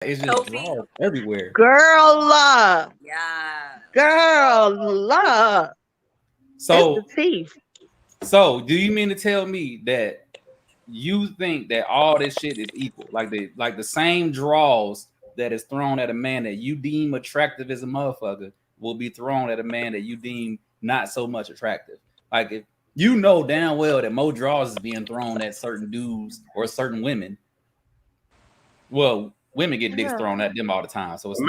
It's just draws everywhere. Girl love. Yeah. Girl love. It's the So, teeth. do you mean to tell me that you think that all this shit is equal? Like the same draws that is thrown at a man that you deem attractive as a motherfucker will be thrown at a man that you deem not so much attractive. Like if you know damn well that more draws is being thrown at certain dudes or certain women. Well, women get dicks thrown at them all the time. So it's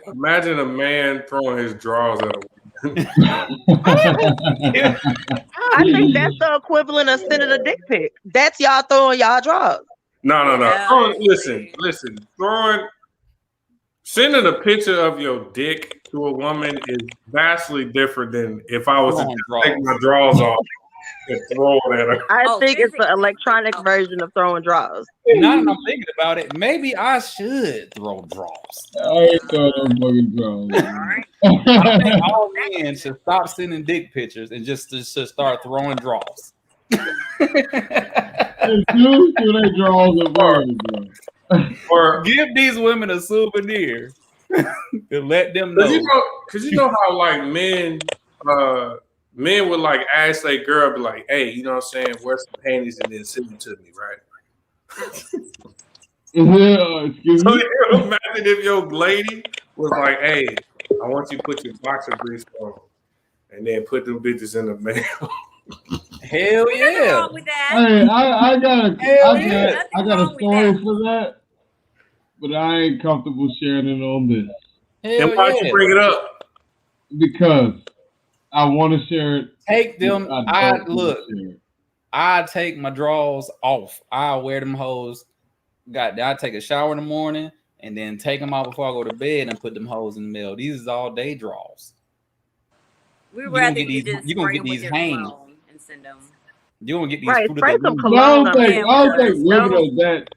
imagine a man throwing his drawers at a woman. I think that's the equivalent of sending a dick pic. That's y'all throwing y'all drawers. No. Yeah. Listen. Sending a picture of your dick to a woman is vastly different than if I was to take my drawers off and throw it at her. I think it's the electronic version of throwing drawers. Now that I'm thinking about it, maybe I should throw draws. I ain't throwing no fucking draws. I think all men should stop sending dick pictures and just start throwing draws. Dudes do they draws and words, bro. Or give these women a souvenir to let them know. Because you know how like men would like ask their girl, be like, hey, you know what I'm saying, wear some panties and then send them to me, right? Excuse So me. you imagine if your lady was like, hey, I want you to put your boxer briefs on and then put them bitches in the mail. Hell Nothing yeah. wrong with that. Hey, I got a wrong with story that. for that, but I ain't comfortable sharing it on this Hell And why'd yeah. you bring it up? because I want to share it. Take them. I don't wanna share it. I take my drawers off. I wear them hoes. I take a shower in the morning and then take them out before I go to bed and put them hoes in the mail. These is all day draws. We'd You rather gonna get you these- just you gonna spray get them with these your hanged. cologne and send them. You gonna get these Right, fruit spray of the some loom. But I cologne don't on think them. I don't think No. women are that.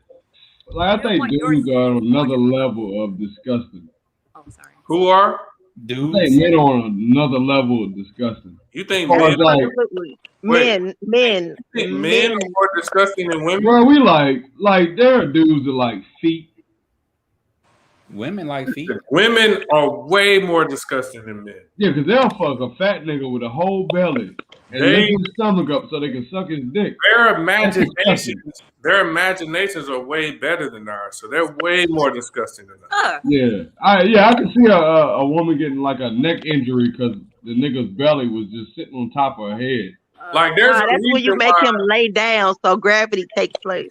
Like I You don't think want your dudes are on another your- level of disgusting. Oh, I'm sorry. Who are? I Dudes. think men are on another level of disgusting. You think Or men, like, Absolutely. Wait. Men. you think men are more disgusting than women? bro, we like there are dudes that like feet. Women like feet. Women are way more disgusting than men. Yeah, because they'll fuck a fat nigga with a whole belly and They- lift his stomach up so they can suck his dick. Their imaginations are way better than ours, so they're way more disgusting than us. Yeah, I can see a woman getting like a neck injury because the nigga's belly was just sitting on top of her head. Like there's a That's when you reason make why- him lay down so gravity takes place.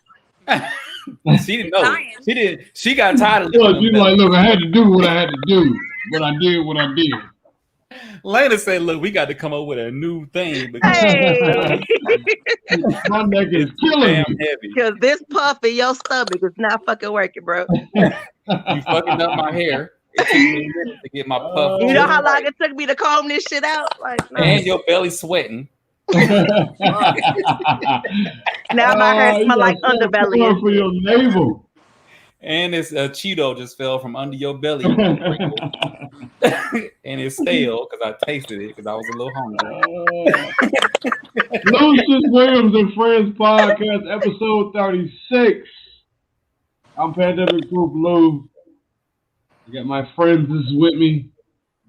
She didn't know. She did. She got tired of Look, lifting you them like, belly. look, I had to do what I had to do, but I did what I did. Lena said, "Look, we got to come up with a new thing because Hey, My neck is killing damn me. heavy. because this puff in your stomach is not fucking working, bro. You fucking up my hair. It took me a minute to get my puff. You know just how long right. it took me to comb this shit out? Like, no. And your belly sweating. Now my hair You smell like got underbelly. corn for your navel. And it's a Cheeto just fell from under your belly. And it's stale because I tasted it because I was a little hungry. Lucious Williams and Friends Podcast, episode 36. I'm Pandemic Proof Lou. I got my friends is with me.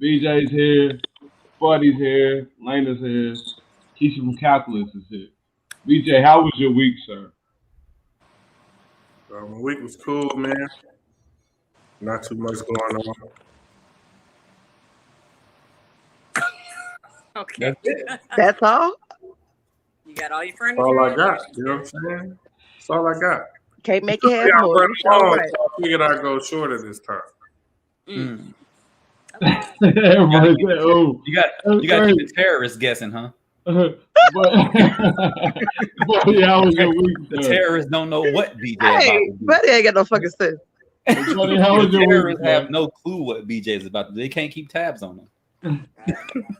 BJ's here. Buddy's here. Lena's here. Keisha from Calculus is here. BJ, how was your week, sir? My week was cool, man. Not too much going on. Okay. That's it. That's all. You got all your That's furniture. all I in? got. You know what I'm saying? That's all I got. Can't make it have Yeah, more. I'm You sure running right. so I figured I'd go shorter this time. Mm. Everybody said, oh. You got to keep the terrorists guessing, huh? But Buddy, how was your week, The sir? terrorists don't know what BJ about Hey, to do. buddy ain't got no fucking sense. Buddy, how was The your week, terrorists sir? have no clue what BJ is about to do. They can't keep tabs on them.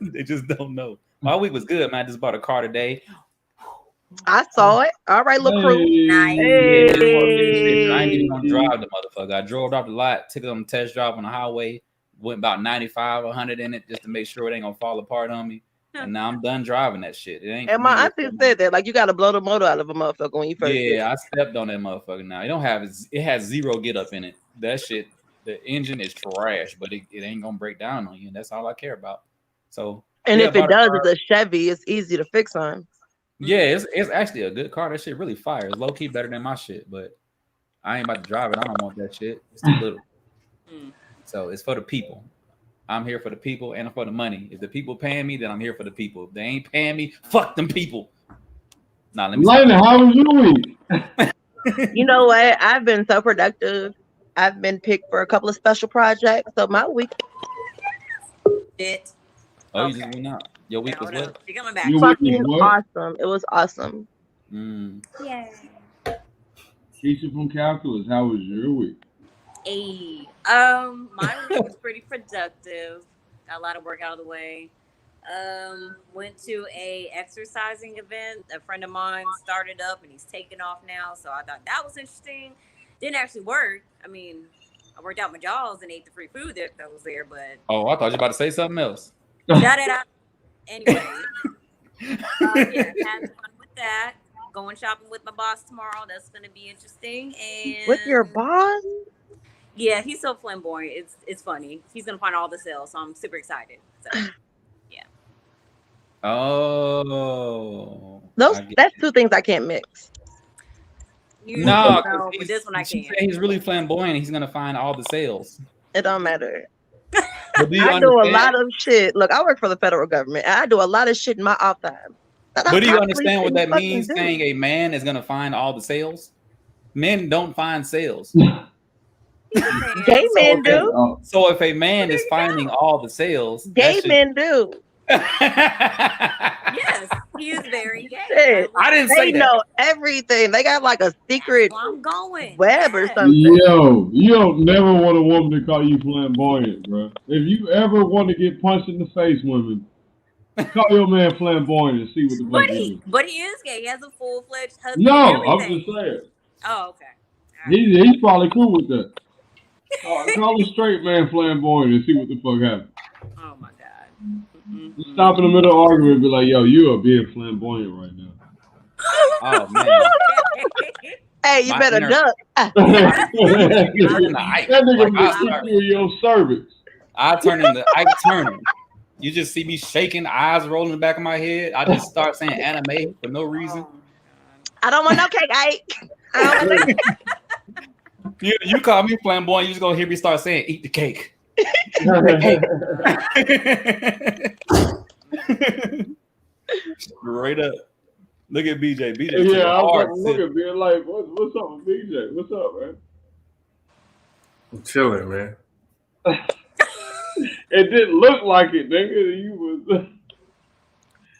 They just don't know. My week was good, man. I just bought a car today. I saw it. All right, little crew. Nice. Hey. I ain't even gonna drive the motherfucker. I drove it off the lot, took it on a test drive on the highway, went about 95, 100 in it just to make sure it ain't gonna fall apart on me. And now I'm done driving that shit. It ain't. And my auntie said that, like, you got to blow the motor out of a motherfucker when you first get it. Yeah, I stepped on that motherfucker. Now it don't have it has zero get up in it. That shit the engine is trash, but it ain't gonna break down on you, and that's all I care about. So And yeah, if it about a does, car. it's a Chevy. It's easy to fix on. Yeah, it's actually a good car. That shit really fire. It's low key better than my shit, but I ain't about to drive it. I don't want that shit. It's too little. So it's for the people. I'm here for the people and for the money. If the people paying me, then I'm here for the people. If they ain't paying me, fuck them people. Nah, let me stop. Lena, how was your week? You know what? I've been so productive. I've been picked for a couple of special projects. So my week Shit. Oh, you just went out. Your week was what? She coming back. Your week was fucking what? awesome. It was awesome. Yay. Keisha from Calculus, how was your week? Hey. My week was pretty productive. Got a lot of work out of the way. Went to a exercising event. A friend of mine started up and he's taking off now. So I thought that was interesting. Didn't actually work. I mean, I worked out my jaws and ate the free food that was there, but Oh, I thought you were about to say something else. shut it up. Anyway, yeah, had fun with that. Going shopping with my boss tomorrow. That's going to be interesting. And With your boss? yeah, he's so flamboyant. It's funny. He's going to find all the sales, so I'm super excited. So, yeah. Oh, That's two things I can't mix. No, but this one I can. He's really flamboyant. He's gonna find all the sales. It don't matter. But do you I do a lot of shit. Look, I work for the federal government. And I do a lot of shit in my off time. But do you understand what that means? Saying a man is gonna find all the sales. Men don't find sales. Gay men do. So if a man is finding all the sales, gay men do. Yes, he is very gay. Shit. I didn't say They that. know everything. They got like a secret I'm going. web or Yes. something. Yo, you don't never want a woman to call you flamboyant, bro. If you ever want to get punched in the face, women, call your man flamboyant and see what the fuck he do. But he is gay. He has a full-fledged husband. No, and I'm everything. just saying. Oh, okay. All right. He's probably cool with that. Call a straight man flamboyant and see what the fuck happens. Oh my god. Just stop in the middle of the argument and be like, yo, you are being flamboyant right now. Oh man. Hey, you better duck. That nigga will kick you in your cervix. I turn into Ike Turner. You just see me shaking, eyes rolling in the back of my head. I just start saying anime for no reason. I don't want no cake, Ike. I don't want no cake. You call me flamboyant, you just gonna hear me start saying, eat the cake. Straight up. Look at BJ. BJ. Yeah, I was looking, being like, what's up with BJ? What's up, man? I'm chilling, man. It didn't look like it, nigga. You was.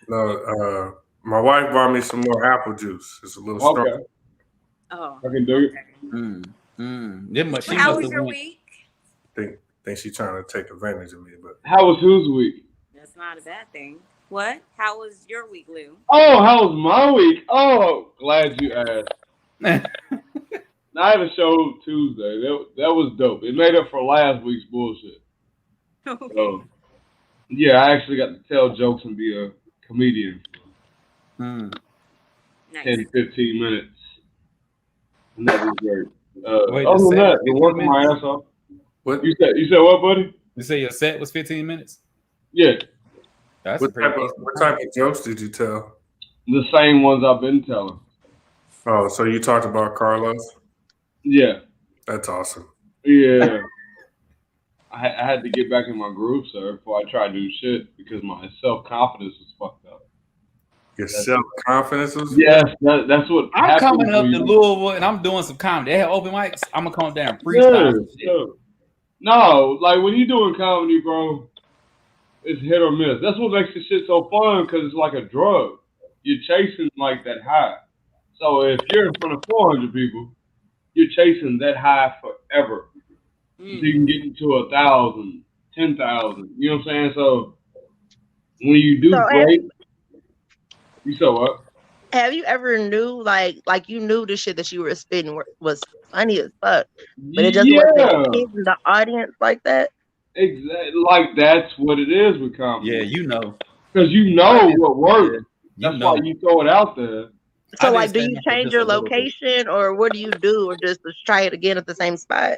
No, my wife brought me some more apple juice. It's a little strong. Okay. Oh. I can do it. How was your week? Think she's trying to take advantage of me, but How was whose week? That's not a bad thing. What? How was your week, Lou? Oh, how was my week? Oh, glad you asked. I had a show Tuesday. That was dope. It made up for last week's bullshit. So, yeah, I actually got to tell jokes and be a comedian for 10, 15 minutes. And that was great. Wait, other than that, been working my ass off. what You said what, buddy? You say your set was 15 minutes? Yeah, That's what type of jokes did you tell? the same ones I've been telling. Oh, so you talked about Carlos? Yeah, That's awesome. yeah. I had to get back in my groove, sir, before I try to do shit because my self-confidence was fucked up. Your self-confidence was Yes, that's what I'm happens coming up when to you- Louisville and I'm doing some comedy. They have open mics. I'm gonna come down and freestyle. Yeah. No, like when you're doing comedy, bro, it's hit or miss. That's what makes this shit so fun because it's like a drug. You're chasing like that high. So if you're in front of 400 people, you're chasing that high forever. So you can get into 1,000, 10,000. You know what I'm saying? So when you do great, you said what? Have you ever knew like you knew the shit that you were spitting was funny as fuck, but it just wasn't hitting the audience like that? Exactly. Like that's what it is with comedy. Yeah, you know. Because you know what works. Yeah, That's why you throw it out there. So like, do you change your location or what do you do, or just try it again at the same spot?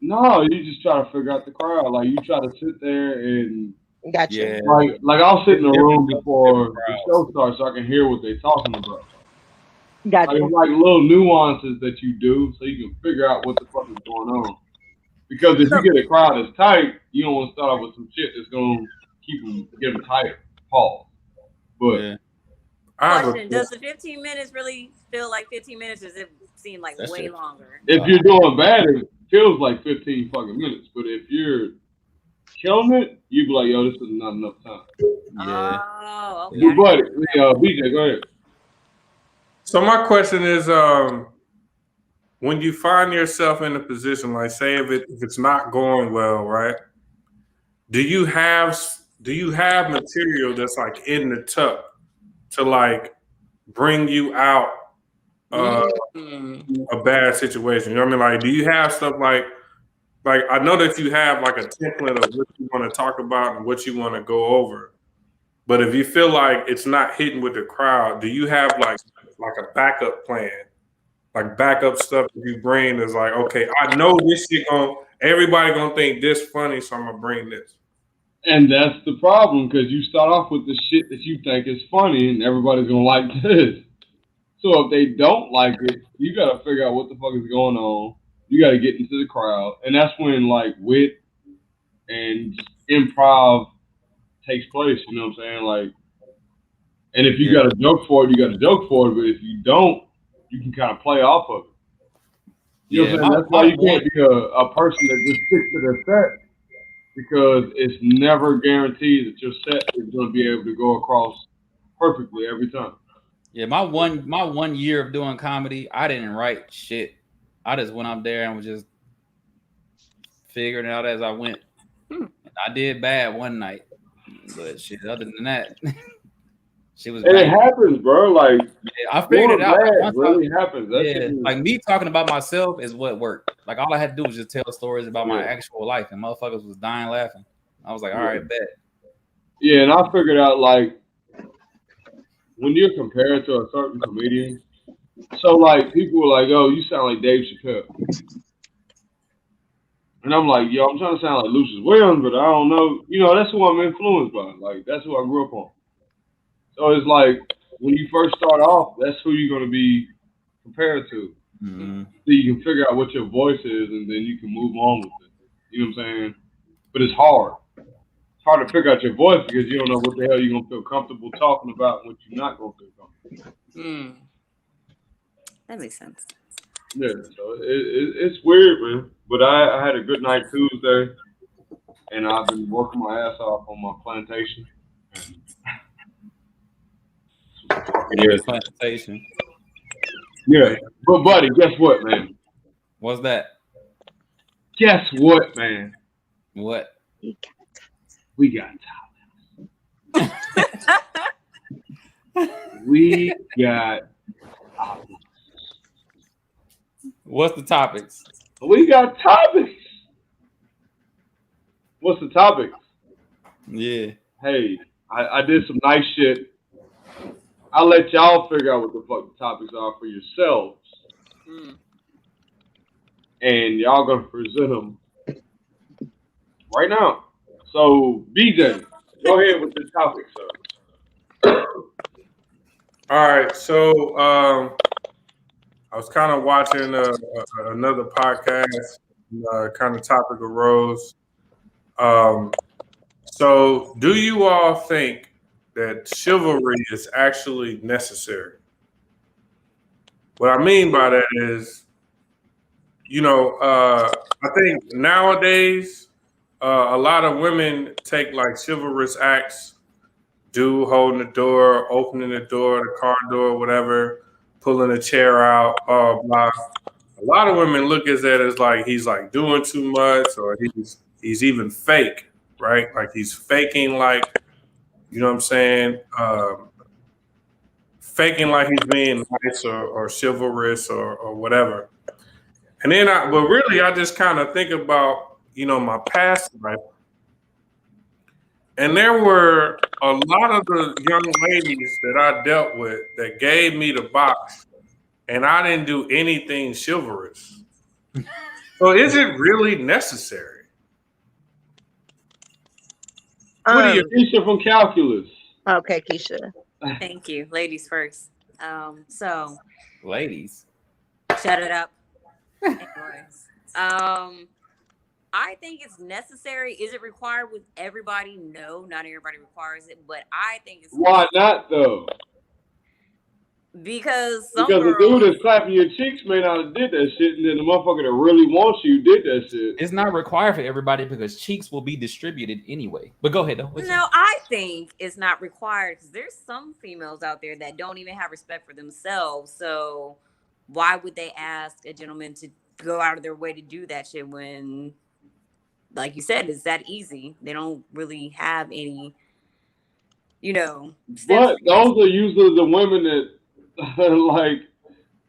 No, you just try to figure out the crowd. Like you try to sit there and Gotcha. Yeah. like I'll sit in the room before the crowds. show starts so I can hear what they're talking about. Like Gotcha. it's like little nuances that you do so you can figure out what the fuck is going on. Because if you get a crowd that's tight, you don't want to start off with some shit that's gonna get them tighter. Pause. But Yeah. Question: does the 15 minutes really feel like 15 minutes, or does it seem like That way shit. longer? if you're doing bad, it feels like 15 fucking minutes. But if you're killing it, you be like, yo, this is not enough time. Yeah. Oh, okay. Your buddy, BJ, go ahead. So my question is, when you find yourself in a position, like say if it's not going well, right? Do you have material that's like in the tuck to like bring you out a bad situation? You know what I mean? Like, do you have stuff like I know that you have like a template of what you want to talk about and what you want to go over. But if you feel like it's not hitting with the crowd, do you have like a backup plan? Like backup stuff that you bring is like, okay, I know this shit everybody gonna think this funny, so I'm gonna bring this. And that's the problem because you start off with the shit that you think is funny, and everybody's gonna like this. So if they don't like it, you gotta figure out what the fuck is going on. You gotta get into the crowd, and that's when like wit and improv takes place. You know what I'm saying? Like, and if you got a joke for it, you got a joke for it. But if you don't, you can kind of play off of it. You know what I'm saying? That's why you can't be a person that just sticks to their set because it's never guaranteed that your set is going to be able to go across perfectly every time. Yeah, my one year of doing comedy, I didn't write shit. I just went up there and was just figuring it out as I went. I did bad one night, but shit. Other than that, shit was. And it happens, bro. Like I figured it out. It really happens. Like me talking about myself is what worked. Like all I had to do was just tell stories about my actual life, and motherfuckers was dying laughing. I was like, all right, bet. Yeah, and I figured out like when you're compared to a certain comedian, so like people were like, "Oh, you sound like Dave Chappelle," and I'm like, "Yo, I'm trying to sound like Lucious Williams, but I don't know. You know, that's who I'm influenced by. Like that's who I grew up on. So it's like when you first start off, that's who you're gonna be compared to. Mm-hmm. So you can figure out what your voice is, and then you can move on with it. You know what I'm saying? But it's hard. It's hard to figure out your voice because you don't know what the hell you're gonna feel comfortable talking about and what you're not gonna feel comfortable. That makes sense. Yeah, so it's weird, man. But I had a good night Tuesday, and I've been working my ass off on my plantation. Plantation. Yeah, but buddy, guess what, man? What's that? Guess what, man? What? We got topics. We got topics. What's the topics? We got topics. What's the topics? Yeah. Hey, I did some nice shit. I'll let y'all figure out what the fuck the topics are for yourselves. And y'all gonna present them right now. So, BJ, go ahead with the topic, sir. All right, so I was kind of watching another podcast, kind of topic arose. So, do you all think that chivalry is actually necessary? What I mean by that is, I think nowadays a lot of women take like chivalrous acts, holding the door, opening the door, the car door, whatever, pulling a chair out, blah, blah. A lot of women look at that as like he's like doing too much, or he's even fake, right? Like he's faking, like, you know what I'm saying? Faking like he's being nice or chivalrous or whatever. And then but really I just kind of think about, my past life. And there were a lot of the young ladies that I dealt with that gave me the box, and I didn't do anything chivalrous. So So is it really necessary? What are you, Keisha from calculus? Okay, Keisha. Thank you, ladies first. So Ladies. shut it up. Anyways, I think it's necessary. Is it required with everybody? No, not everybody requires it, but I think it's Why not though? because some Because the girls, dude that's clapping your cheeks may not have did that shit, and then the motherfucker that really wants you did that shit. It's not required for everybody because cheeks will be distributed anyway. But go ahead though. no, I think it's not required because there's some females out there that don't even have respect for themselves. So why would they ask a gentleman to go out of their way to do that shit when, like you said, it's that easy? They don't really have any, But those are usually the women that like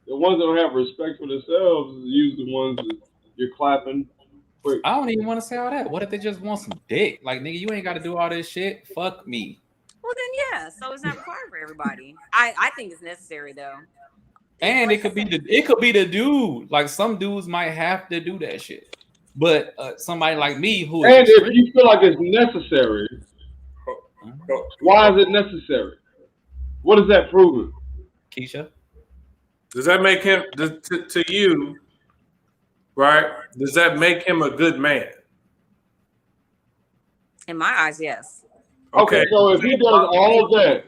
the ones that don't have respect for themselves. Is usually the ones that you're clapping quick. I don't even want to say all that. What if they just want some dick? Like, nigga, you ain't got to do all this shit. Fuck me. Well, then yeah. So it's not required for everybody. I think it's necessary though. And it could be the dude. Like some dudes might have to do that shit. But somebody like me who and if you feel like it's necessary, why is it necessary? What is that proving? Keisha? Does that make him to you, right? Does that make him a good man? In my eyes, yes. Okay, so if he does all that,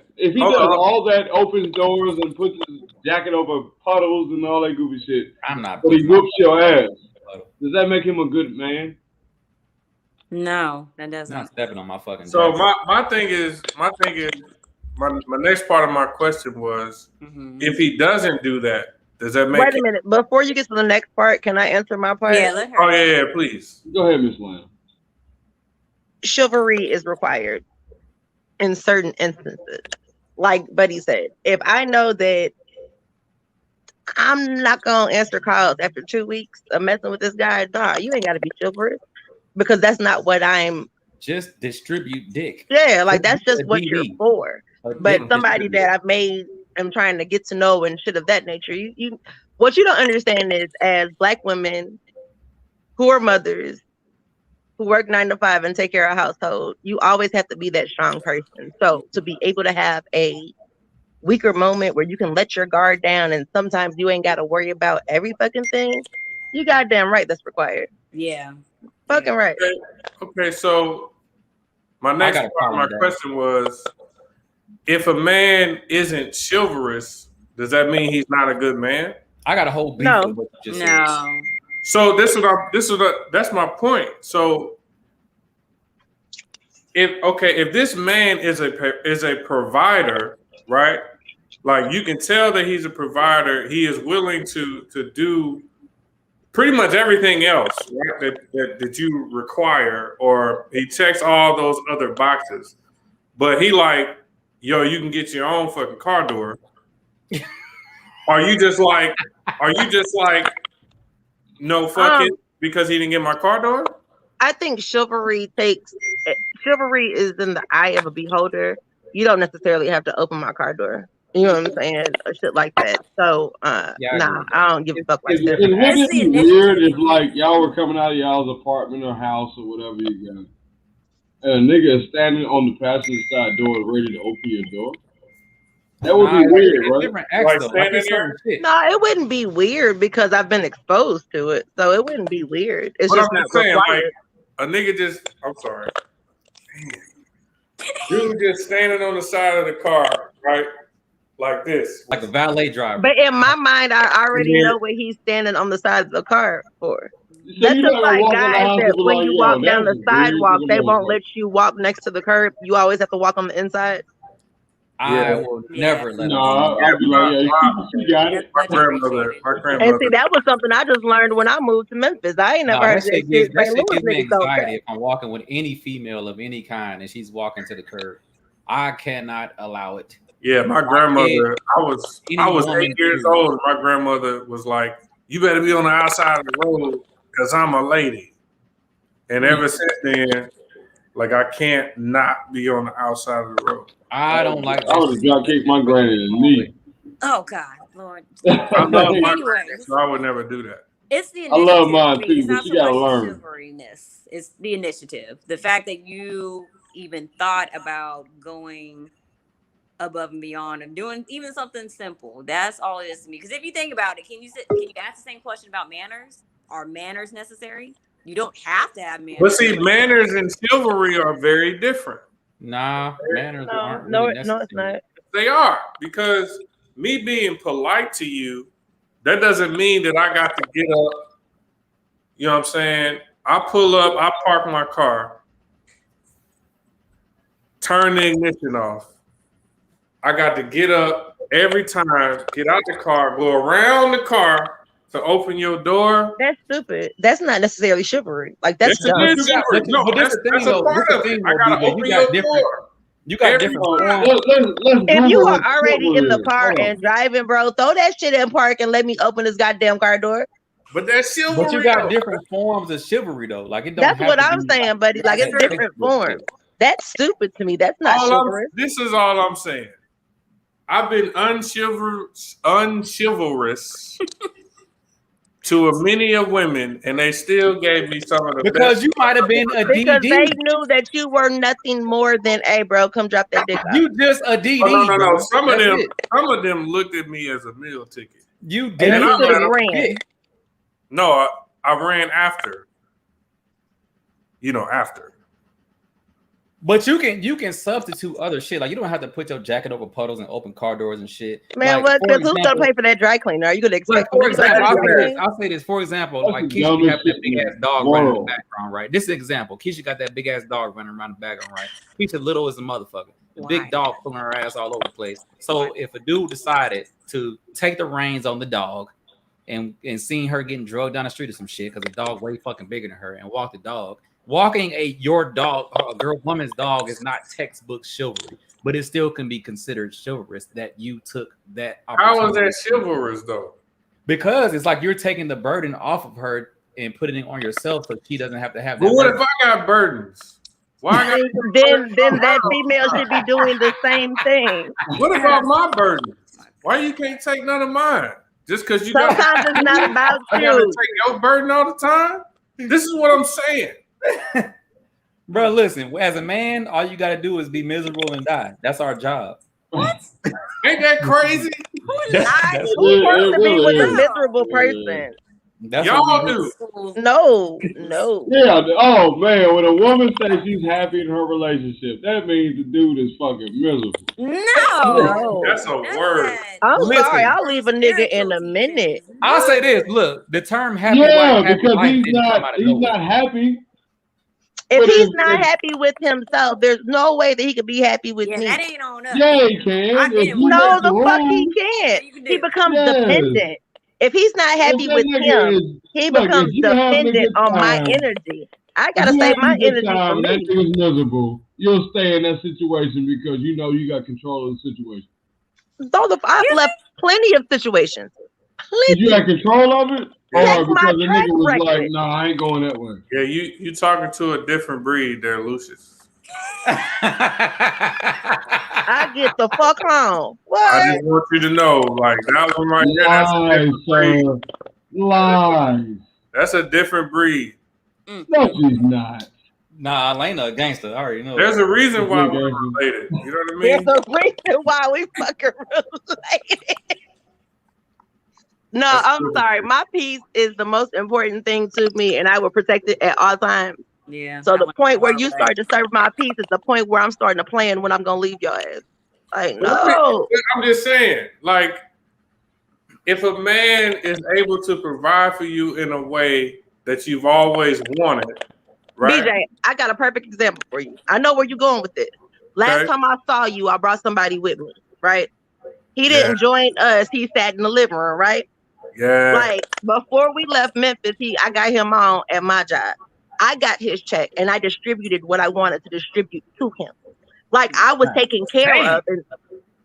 all that, opens doors and puts his jacket over puddles and all that goofy shit, I'm not. But he whoops your ass. Does that make him a good man? No, that doesn't. I'm not stepping on my fucking. So my thing is my next part of my question was, if he doesn't do that, does that make? Wait a minute. Before you get to the next part, can I answer my part? Yeah, let her. Yeah, please. Go ahead, Miss Lamb. Chivalry is required in certain instances. Like Buddy said, if I know that I'm not gonna answer calls after 2 weeks of messing with this guy, nah, you ain't gotta be chivalrous because that's not what I'm. Just distribute dick. Yeah, like that's just what you're for. But somebody that I've made, I'm trying to get to know and shit of that nature. You, what you don't understand is, as Black women who are mothers, who work 9 to 5 and take care of a household, you always have to be that strong person. So to be able to have a weaker moment where you can let your guard down and sometimes you ain't got to worry about every fucking thing, you goddamn right that's required. Yeah. Fucking right. Okay, so my next part of my question was, if a man isn't chivalrous, does that mean he's not a good man? I got a whole beef with what you just said. So that's my point. So if this man is a provider, right? Like you can tell that he's a provider. He is willing to do pretty much everything else, right? That you require, or he checks all those other boxes. But he like, yo, you can get your own fucking car door. Are you just like, no, fuck it, because he didn't get my car door? I think chivalry is in the eye of a beholder. You don't necessarily have to open my car door. You know what I'm saying? Or shit like that. So, I don't give a fuck like that. Wouldn't it be weird if, like, y'all were coming out of y'all's apartment or house or whatever you got, and a nigga is standing on the passenger side door ready to open your door? That would be weird, right? No, it wouldn't be weird because I've been exposed to it. So it wouldn't be weird. It's just not required. Like, a nigga just, I'm sorry. Dude just standing on the side of the car, right? Like this. Like a valet driver. But in my mind, I already know what he's standing on the side of the car for. That's just like guys that when you walk down the sidewalk, they won't let you walk next to the curb. You always have to walk on the inside. I will never let him. I'd be like, you got it. My grandmother. And see, that was something I just learned when I moved to Memphis. I ain't never heard that shit. That shit gives me anxiety if I'm walking with any female of any kind and she's walking to the curb. I cannot allow it. Yeah, my grandmother, I was 8 years old, and my grandmother was like, you better be on the outside of the road because I'm a lady. And ever since then, like, I can't not be on the outside of the road. I don't like that. I would have drop kicked my granny in the knee. Oh, God, Lord. I love my granny, so I would never do that. It's the I initiative. love mine too, It's but not you so gotta much learn. the chivalryness. It's the initiative. The fact that you even thought about going above and beyond and doing even something simple. That's all it is to me. Because if you think about it, can you ask the same question about manners? Are manners necessary? You don't have to have manners. But see, manners and chivalry are very different. Nah, manners aren't No, really necessary. no, it's not. They are, because me being polite to you, that doesn't mean that I got to get up. You know what I'm saying? I pull up, I park my car, turn the ignition off. I got to get up every time, get out the car, go around the car to open your door. That's stupid. That's not necessarily chivalry. Like that's Yes, dumb. it is chivalry. No, that's a part of it. I got to open your door. You got different forms. If you are already in the car and driving, bro, throw that shit in park and let me open this goddamn car door. But that's chivalry. But you got different forms of chivalry, though. Like it don't. That's what I'm saying, buddy. Like it's different forms. That's stupid to me. That's not chivalrous. This is all I'm saying. I've been unchivalrous to many of women, and they still gave me some of the because best. You might have been a DD. Because they knew that you were nothing more than, hey, bro, come drop that dick off. You just a DD. Oh, no. Some of them looked at me as a meal ticket. You did. And you should have ran. No, I ran after. After. But you can substitute other shit. Like you don't have to put your jacket over puddles and open car doors and shit. Man, like, because who's gonna pay for that dry cleaner? Are you gonna expect? For example, I'll say this. For example, like Keisha have that big ass dog running in the background, right? This is an example. Keisha got that big ass dog running around the background, right? Keisha little as a motherfucker. The big dog pulling her ass all over the place. So if a dude decided to take the reins on the dog and seeing her getting drugged down the street or some shit because the dog way fucking bigger than her and walk the dog. Walking your dog, a woman's dog, is not textbook chivalry, but it still can be considered chivalrous that you took that opportunity. How is that chivalrous though? Because it's like you're taking the burden off of her and putting it on yourself, so she doesn't have to have that. But what if I got burdens? Why? Then that female should be doing the same thing. What about my burdens? Why you can't take none of mine? Just because you sometimes it's not about you. I gotta take your burden all the time. This is what I'm saying. Bro, listen, as a man, all you gotta do is be miserable and die. That's our job. What? Ain't that crazy? Who wants to be with a miserable person? That's y'all do. No. Yeah. Oh man, when a woman says she's happy in her relationship, that means the dude is fucking miserable. No. That's a word. I'm sorry. I'll leave a nigga in a minute. I'll say this. Look, the term happy wife, happy because life he's not happy. If he's not happy with himself, there's no way that he could be happy with me. That ain't on us. Yeah, he can. No, the fuck he can't. He becomes dependent. If he's not happy with him, he becomes dependent on my energy. I gotta save my energy for me. That nigga's miserable. You'll stay in that situation because you know you got control of the situation. I've left plenty of situations. Did you have control of it? Or Check because the my nigga was record. like, no, I ain't going that way. Yeah, you talking to a different breed there, Lucious. I get the fuck home. What? I just want you to know, like that one right there. That's a different breed. Lies. That's a different breed. No, she's not. Nah, Elena a gangster. I already know. There's a reason why we're related. You know what I mean? There's a reason why we fucking related. No, I'm sorry. My peace is the most important thing to me, and I will protect it at all times. Yeah. So the point where you start to serve my peace is the point where I'm starting to plan when I'm gonna leave your ass. Like, no. I'm just saying, like, if a man is able to provide for you in a way that you've always wanted, right? BJ, I got a perfect example for you. I know where you're going with this. Last time I saw you, I brought somebody with me, right? He didn't join us. He sat in the living room, right? Yeah. Like before we left Memphis, I got him on at my job. I got his check and I distributed what I wanted to distribute to him. Like I was taken care of in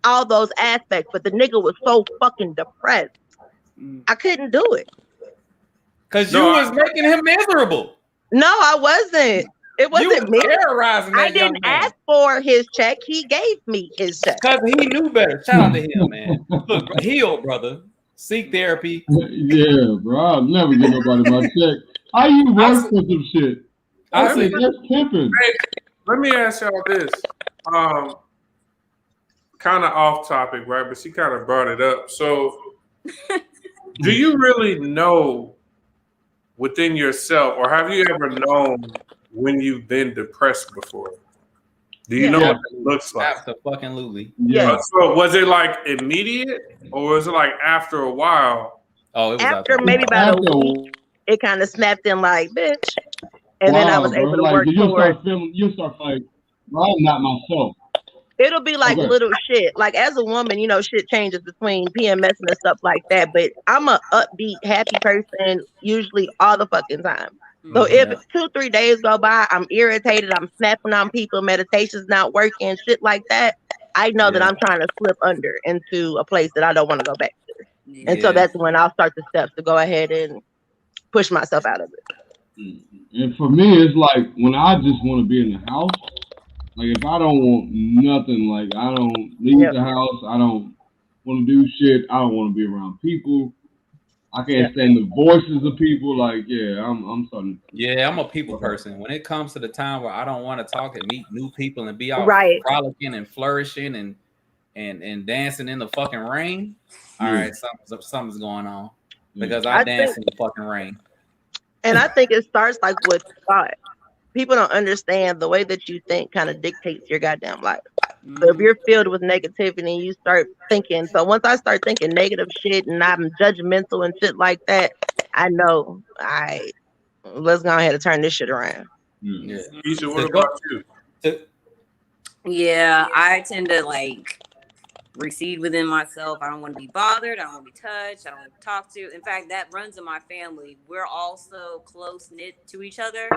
all those aspects, but the nigga was so fucking depressed. I couldn't do it. Cause you was making him miserable. No, I wasn't. It wasn't me. Terrorizing that I didn't ask for his check. He gave me his check. Cause he knew better. Shout out to him, man. Look, heal, brother. Seek therapy. Yeah, bro. I'll never get nobody my check. How you work for some shit? That's pimping. Hey, let me ask y'all this. Kind of off topic, right? But she kind of brought it up. So, do you really know within yourself, or have you ever known when you've been depressed before? Do you know what it looks like? Absolutely. Yeah. So was it like immediate, or was it like after a while? Oh, it was after maybe about a week. It kind of snapped in like, bitch, and then I was able to work towards. You'll start like, well, I'm not myself. It'll be like little shit. Like as a woman, you know, shit changes between PMS and stuff like that. But I'm a upbeat, happy person usually all the fucking time. So if 2-3 days go by, I'm irritated, I'm snapping on people, meditation's not working, shit like that, I know that I'm trying to slip under into a place that I don't want to go back to. And so that's when I'll start the steps to go ahead and push myself out of it. And for me, it's like when I just want to be in the house. Like if I don't want nothing, like I don't leave the house, I don't want to do shit, I don't want to be around people. I can't stand the voices of people. Like, I'm starting. Yeah, I'm a people person. When it comes to the time where I don't want to talk and meet new people and be out frolicking and flourishing and dancing in the fucking rain, all right, something's going on because I dance in the fucking rain. And I think it starts like with thought. People don't understand the way that you think kind of dictates your goddamn life. So if you're filled with negativity and you start thinking, so once I start thinking negative shit and I'm judgmental and shit like that, I know, let's go ahead and turn this shit around. Yeah. Isha, what about you? Yeah, I tend to like recede within myself. I don't want to be bothered. I don't want to be touched. I don't want to talk to. In fact, that runs in my family. We're all so close knit to each other.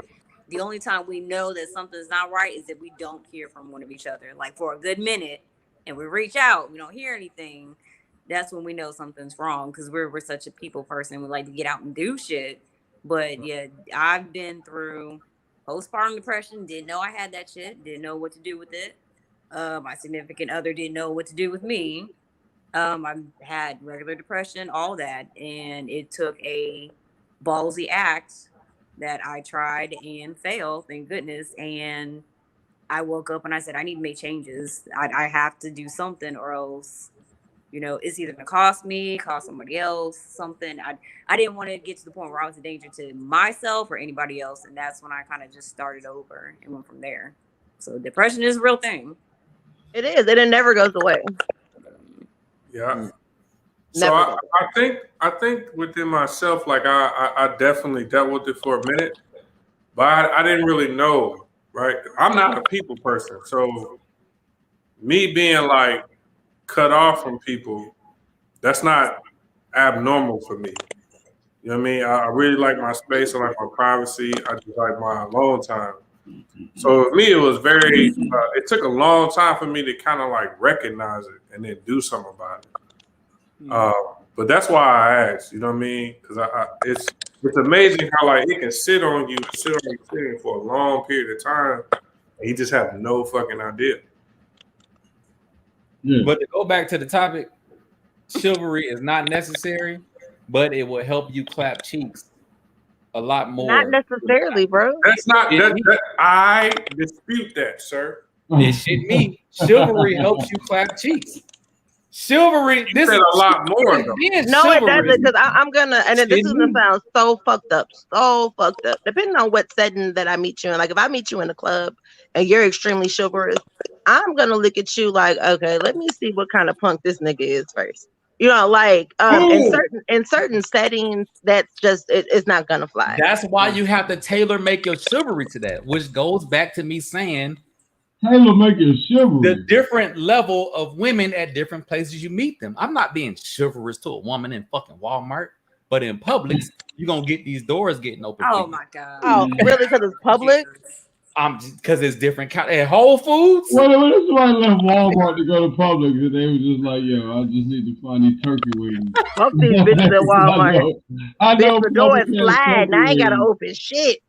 The only time we know that something's not right is if we don't hear from one of each other, like for a good minute, and we reach out, we don't hear anything. That's when we know something's wrong because we're such a people person. We like to get out and do shit. But yeah, I've been through postpartum depression. Didn't know I had that shit. Didn't know what to do with it. My significant other didn't know what to do with me. I've had regular depression, all that, and it took a ballsy act that I tried and failed, thank goodness. And I woke up and I said, I need to make changes. I have to do something or else, you know, it's either gonna cost me, cost somebody else, something. I didn't want to get to the point where I was a danger to myself or anybody else. And that's when I kind of just started over and went from there. So depression is a real thing. It is, and it never goes away. Yeah. So I think within myself, like I definitely dealt with it for a minute, but I didn't really know, right? I'm not a people person. So me being like cut off from people, that's not abnormal for me. You know what I mean? I really like my space. I like my privacy. I just like my alone time. So for me, it was very, it took a long time for me to kind of like recognize it and then do something about it. But that's why I asked, you know what I mean? Because it's amazing how like it can sit on you for a long period of time, and you just have no fucking idea. But to go back to the topic, chivalry is not necessary, but it will help you clap cheeks a lot more. Not necessarily, bro. That's not. I dispute that, sir. It shit me. Chivalry helps you clap cheeks. Chivalry. This is a lot more. Though. No, it doesn't, because I'm gonna, and this is gonna sound so fucked up. Depending on what setting that I meet you in, like if I meet you in a club and you're extremely chivalrous, I'm gonna look at you like, okay, let me see what kind of punk this nigga is first. You know, like in certain settings, that's just it's not gonna fly. That's why you have to tailor make your chivalry to that, which goes back to me saying. Taylor make your chivalry. The different level of women at different places you meet them. I'm not being chivalrous to a woman in fucking Walmart, but in Publix, you're gonna get these doors getting open. Oh my god! Oh, really? Because it's Publix? Because it's different. At Whole Foods. Well, this is why I left Walmart to go to Publix, and they were just like, "Yo, I just need to find these turkey wings." Fuck these bitches at Walmart. I know the door is sliding. I ain't gotta open shit.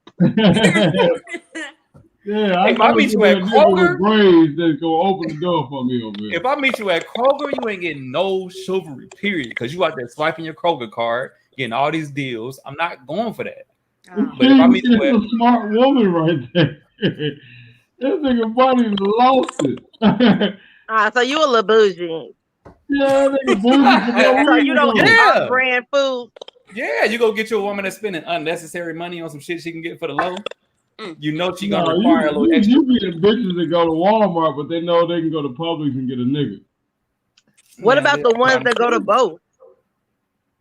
Yeah, if I meet you at Kroger, braids that's gonna open the door for me over here. If I meet you at Kroger, you ain't getting no chivalry, period. Because you out there swiping your Kroger card, getting all these deals. I'm not going for that. But if I meet you at a smart woman right there. This nigga buddy lost it. So you a little bougie. Yeah, nigga bougie. So you don't get off-brand food. Yeah, you go get you a woman that's spending unnecessary money on some shit she can get for the low. You know she gonna require a little extra. You get bitches that go to Walmart, but they know they can go to Publix and get a nigga. What about the ones that go to both?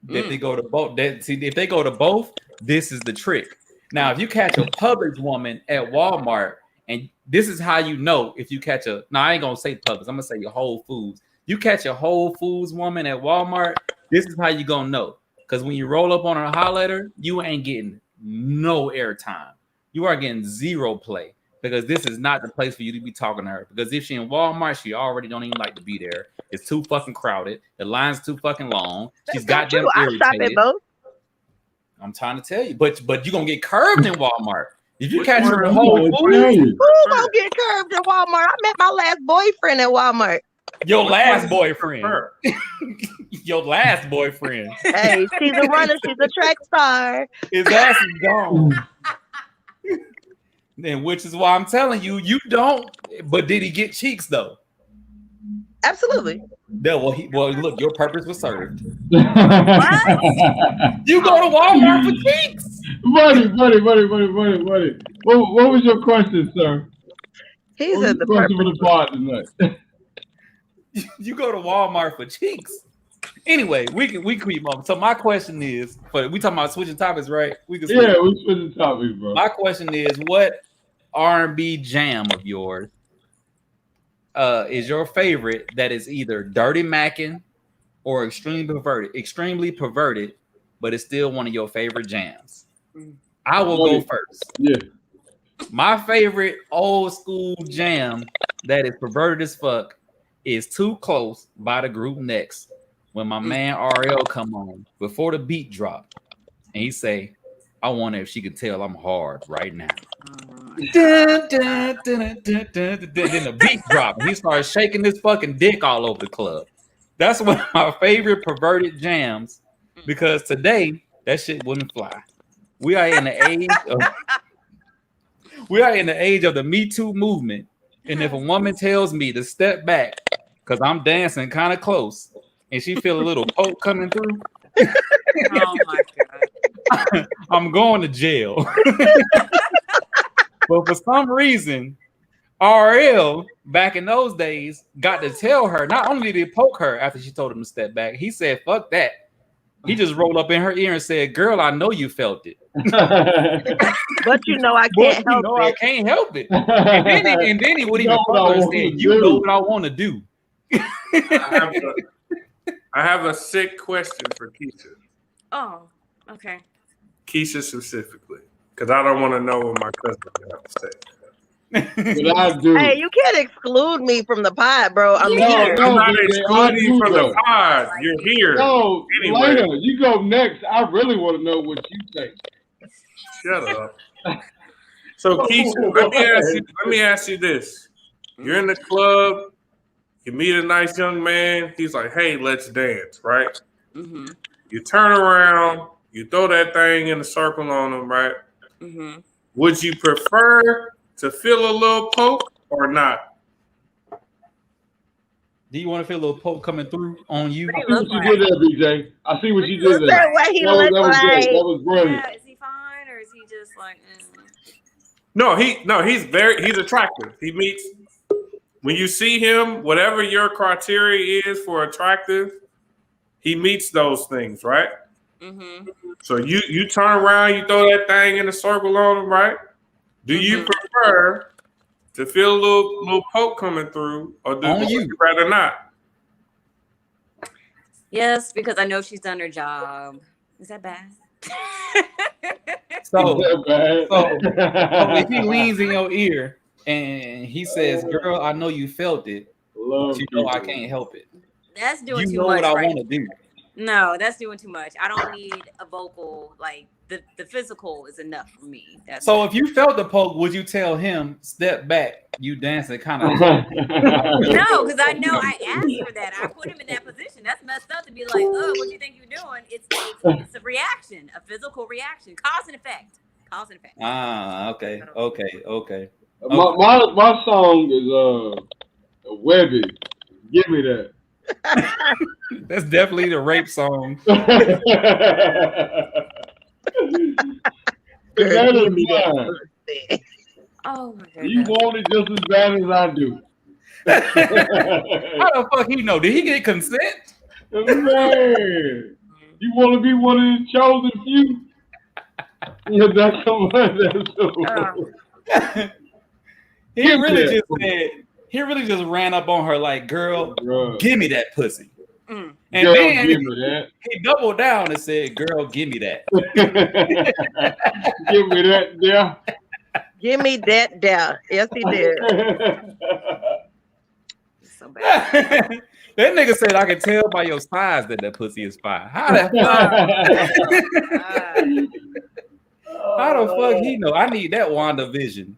If they go to both, if they go to both, this is the trick. Now, if you catch a Publix woman at Walmart, and this is how you know if you catch a. Now, I ain't gonna say Publix. I'm gonna say your Whole Foods. You catch a Whole Foods woman at Walmart. This is how you gonna know. Because when you roll up on her, holler at her, you ain't getting no airtime. You are getting zero play because this is not the place for you to be talking to her. Because if she in Walmart, she already don't even like to be there. It's too fucking crowded. The line's too fucking long. She's goddamn irritated. I shop at both. I'm trying to tell you, but you're gonna get curved in Walmart. If you catch her in Whole Foods, who gonna get curved in Walmart? I met my last boyfriend at Walmart. Your last boyfriend. Your last boyfriend. Hey, she's a runner. She's a track star. His ass is gone. Then, which is why I'm telling you, you don't. But did he get cheeks though? Absolutely. No, well, look, your purpose was served. You go to Walmart for cheeks. Buddy. What was your question, sir? He said the question for the pod tonight. You go to Walmart for cheeks. Anyway, we keep on. So my question is, we talking about switching topics, right? We switching topics, bro. My question is, what R&B jam of yours is your favorite that is either dirty mackin' or extremely perverted, but it's still one of your favorite jams? I will go first. Yeah. My favorite old school jam that is perverted as fuck is Too Close by the group Next. When my man RL come on before the beat drop, and he say, "I wonder if she could tell I'm hard right now." Then the beat drop, and he starts shaking his fucking dick all over the club. That's one of my favorite perverted jams because today that shit wouldn't fly. We are in the age of the Me Too movement, and if a woman tells me to step back because I'm dancing kind of close, and she feel a little poke coming through, oh my god, I'm going to jail. But for some reason, RL back in those days got to tell her. Not only did he poke her after she told him to step back, he said, "Fuck that." He just rolled up in her ear and said, "Girl, I know you felt it, but you know I can't help it. I can't help it." And then he would even fuck her and said, "You know what I want to do." I have a sick question for Keisha. Oh, okay. Keisha specifically, because I don't want to know what my cousin have to say. But I do. Hey, you can't exclude me from the pod, bro. I'm here. I'm not excluding you from the pod. You're here. No, anyway. Later, you go next. I really want to know what you think. Shut up. So, Keisha, let me ask you this. You're in the club. You meet a nice young man. He's like, "Hey, let's dance," right? Mm-hmm. You turn around. You throw that thing in a circle on him, right? Mm-hmm. Would you prefer to feel a little poke or not? Do you want to feel a little poke coming through on you? I see what you did there, BJ. I see what you did there. That was brilliant. Yeah, is he fine or is he just like? No, he's attractive. He meets. When you see him, whatever your criteria is for attractive, he meets those things, right? Mm-hmm. So you turn around, you throw that thing in a circle on him, right? Do you prefer to feel a little poke coming through, or do you rather not? Yes, because I know she's done her job. Is that bad? So if he leans in your ear and he says, "Girl, I know you felt it, but you know I can't help it." That's doing too much. You know what I want to do. No, that's doing too much. I don't need a vocal. Like the physical is enough for me. That's so if you felt the poke, would you tell him step back? You dancing kind of. no, because I know I asked for that. I put him in that position. That's messed up to be like, oh, what do you think you're doing? It's a reaction, a physical reaction, cause and effect. Cause and effect. Ah, okay. My song is Webby. Give me that. That's definitely the rape song. Oh my god. You want it just as bad as I do. How the fuck he know? Did he get consent? Man, you want to be one of the chosen few? Yeah, that's the one. He really just ran up on her like, girl, give me that pussy. Mm. And girl, then give me that. He doubled down and said, girl, give me that. Give me that, yeah. Give me that, yeah. Yes, he did. So bad. That nigga said, I can tell by your size that pussy is fire. How the fuck he know? I need that WandaVision.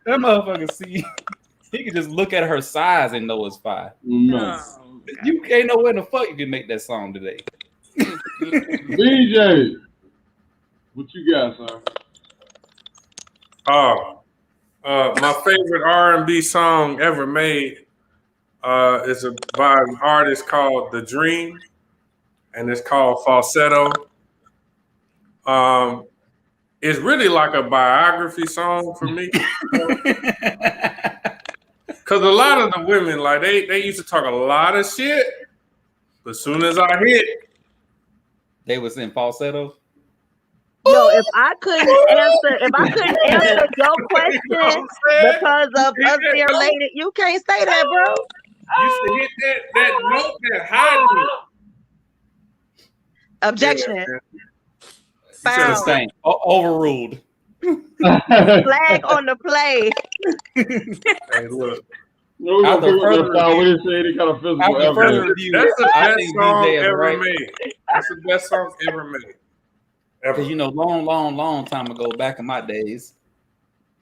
That motherfucker see. He can just look at her size and know it's fire. Nice. You ain't know where the fuck you can make that song today. BJ, what you got, sir? My favorite R&B song ever made is by an artist called The Dream, and it's called Falsetto. It's really like a biography song for me. Because a lot of the women, like they used to talk a lot of shit, but as soon as I hit, they was in falsetto. Yo, if I couldn't answer your question because of us being related, you can't say that, bro. You used to hit that note that high. Objection. Yeah, overruled. Flag on the play. Hey, look. That's the best song ever made. That's the best song ever made. Because long time ago, back in my days,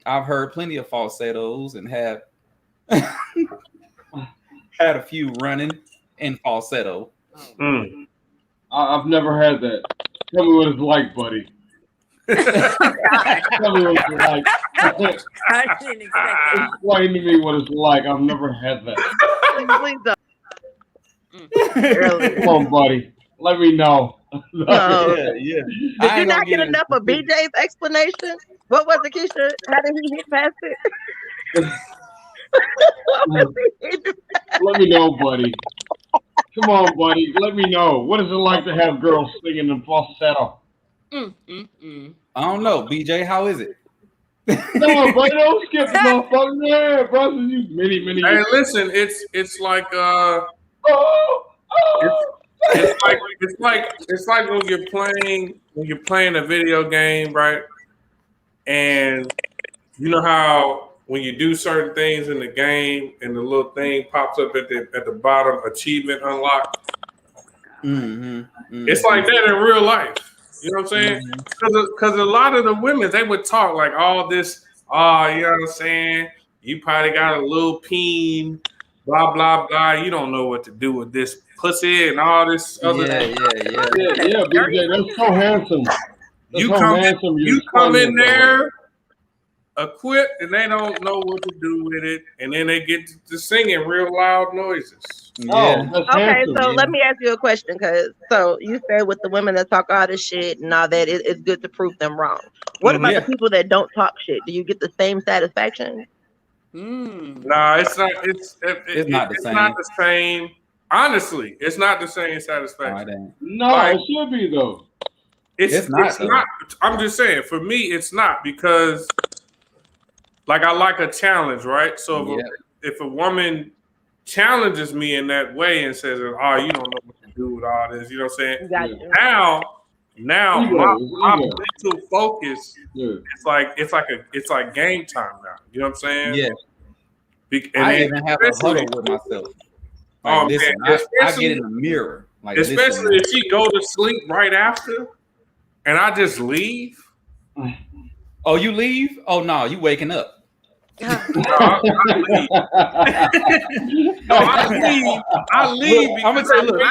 I've heard plenty of falsettos and have had a few running in falsetto. Mm. I've never had that. Tell me what it's like, buddy. Tell me what it's like. I didn't expect that. Explain to me what it's like. I've never had that. Please don't. Come on, buddy. Let me know. No. Yeah. Did you not get enough of BJ's explanation? What was it, Keisha? How did he hit past it? Let me know, buddy. Come on, buddy. Let me know. What is it like to have girls singing in falsetto? I don't know, BJ. How is it? No, buddy, don't skip the motherfucker. Yeah, bro. You many. Hey, listen, it's like it's like when you're playing a video game, right? And you know how when you do certain things in the game and the little thing pops up at the bottom, achievement unlocked. It's like that in real life. You know what I'm saying? Because a lot of the women, they would talk like all this, you know what I'm saying? You probably got a little peen, blah, blah, blah. You don't know what to do with this pussy and all this other Yeah, BJ, that's so handsome. You come in there equipped and they don't know what to do with it, and then they get to singing real loud noises. Okay, so let me ask you a question, because you said with the women that talk all this shit and all that, it's good to prove them wrong. What about the people that don't talk shit? Do you get the same satisfaction? Nah, it's not. It's not the same. Honestly, it's not the same satisfaction. No, it should be though. It's not. I'm just saying. For me, it's not, because like I like a challenge, right? So if a woman challenges me in that way and says, "Oh, you don't know what to do with all this," you know what I'm saying? Now my mental focus, it's like game time now. You know what I'm saying? Yeah. I even have a huddle with myself. Like, listen, I get in the mirror. Like, especially if she go to sleep right after, and I just leave. Oh, you leave? Oh no, you waking up. No, I leave. I'm gonna say, look.